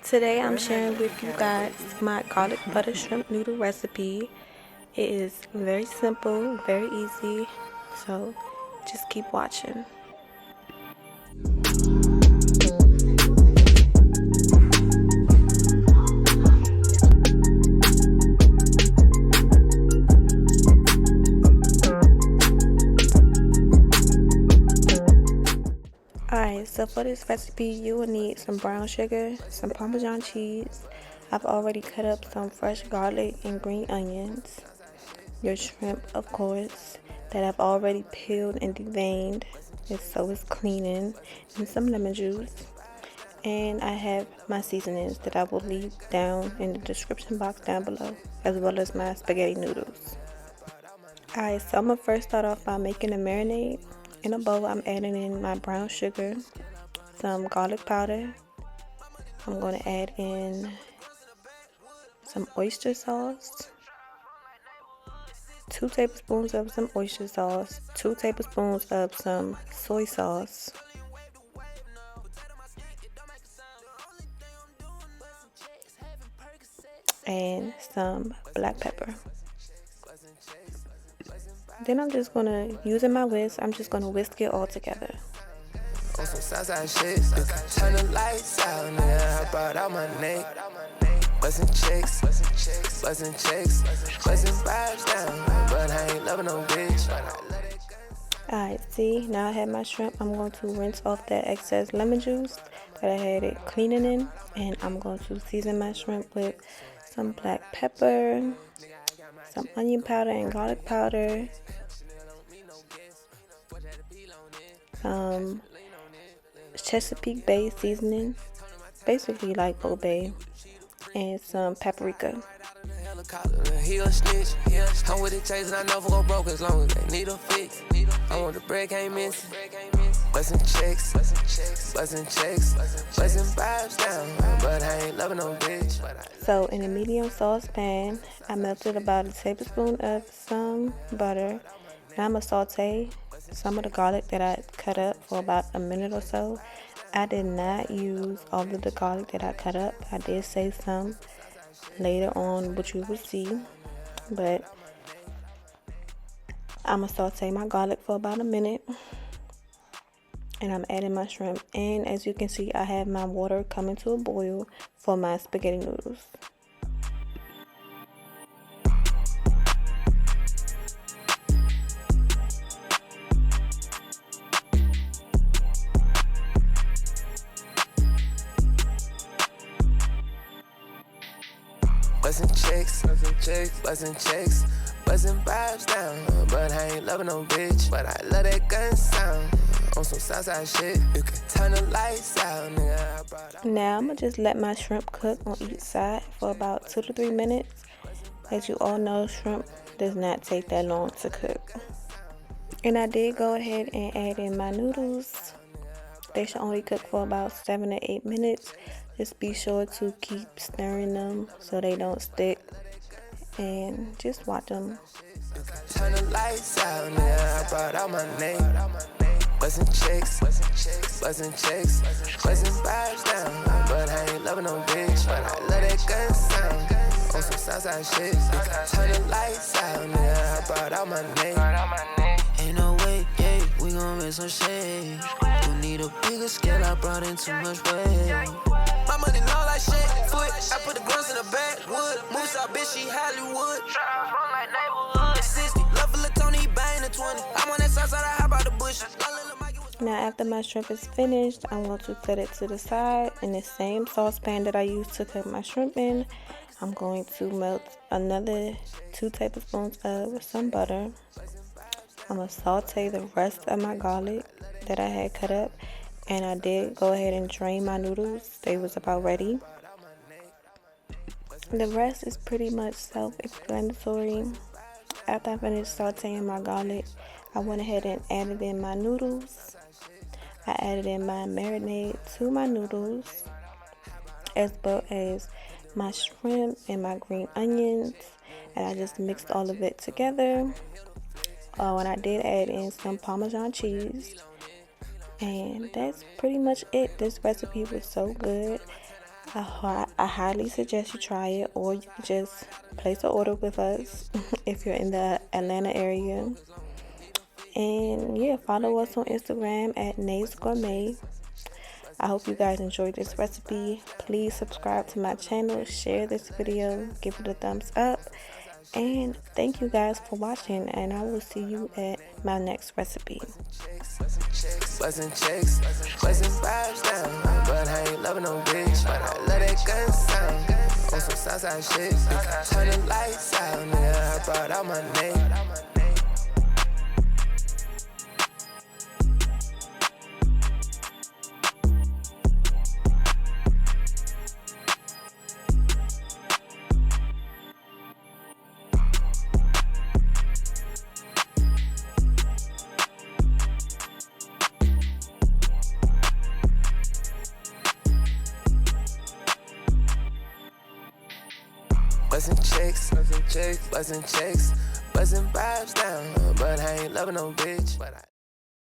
Today I'm sharing with you guys my garlic butter shrimp noodle recipe. It is very simple, very easy, so just keep watching. Alright, so for this recipe you will need some brown sugar, some Parmesan cheese. I've already cut up some fresh garlic and green onions. Your shrimp, of course, that I've already peeled and deveined, so it's cleaning, and some lemon juice. And I have my seasonings that I will leave down in the description box down below, as well as my spaghetti noodles. Alright, so I'm going to first start off by making a marinade. In a bowl, I'm adding in my brown sugar, some garlic powder. I'm going to add in some oyster sauce, 2 tablespoons of some oyster sauce, 2 tablespoons of some soy sauce, and some black pepper. Then I'm just going to, using my whisk, I'm just going to whisk it all together. On some Southside shit, you can turn the lights out, nigga. I brought out my neck. Buzzing chicks, buzzing vibes down. But I ain't loving no bitch. Alright, see, now I have my shrimp. I'm going to rinse off that excess lemon juice that I had it cleaning in. And I'm going to season my shrimp with some black pepper, some onion powder and garlic powder, Chesapeake Bay seasoning, basically like Old Bay, and some paprika. He a snitch. I'm with it chasing, I never go broke as long as they need a fix. I want the bread, can't miss it. Buzzing checks, buzzing vibes down. But I ain't loving no bitch. So in a medium saucepan, I melted about a tablespoon of some butter. Now I'm going to saute some of the garlic that I cut up for about a minute or so. I did not use all of the garlic that I cut up. I did save some later on, which you will see. But I'm going to saute my garlic for about a minute. And I'm adding my shrimp. And as you can see, I have my water coming to a boil for my spaghetti noodles. Buzzing checks, buzzing vibes down. But I ain't loving no bitch. But I love that gun sound. On some Southside shit, you can turn the lights out, nigga. Now I'm gonna just let my shrimp cook on each side for about 2 to 3 minutes. As you all know, shrimp does not take that long to cook. And I did go ahead and add in my noodles. They should only cook for about 7 to 8 minutes. Just be sure to keep stirring them so they don't stick. And just watch them. Turn the lights out, nigga. I brought out my name. Buzzing chicks, buzzing vibes down. But I ain't loving no bitch. But I love that gun sound. On some Southside shit, turn the lights out, nigga. I brought out my name. Ain't no way, yeah, we gon' make some shade. You need a bigger scale, I brought in too much weight. My money all like shit, foot. I put the grunts in the backwood. Moose out, bitch, she Hollywood. Try run like neighborhood. 60, love for Tony, bang the 20. I'm on that side, I hop out the bush. Now after my shrimp is finished, I'm going to set it to the side in the same saucepan that I used to cook my shrimp in. I'm going to melt another 2 tablespoons of some butter. I'm going to saute the rest of my garlic that I had cut up. And I did go ahead and drain my noodles. They was about ready. The rest is pretty much self-explanatory. After I finished sauteing my garlic, I went ahead and added in my noodles. I added in my marinade to my noodles, as well as my shrimp and my green onions. And I just mixed all of it together. And I did add in some Parmesan cheese. And that's pretty much it. This recipe was so good. I highly suggest you try it, or you can just place an order with us if you're in the Atlanta area. And yeah, follow us on Instagram at Nays Gourmet. I hope you guys enjoyed this recipe. Please subscribe to my channel, share this video, give it a thumbs up, and thank you guys for watching, and I will see you at my next recipe. Buzzing chicks, buzzing vibes down, but I ain't loving no bitch, but I love that gun sound. On some Southside shit, turn the lights out, nigga, I brought out my name. Buzzing chicks, buzzing chicks, buzzing chicks, buzzing vibes down, but I ain't loving no bitch, but I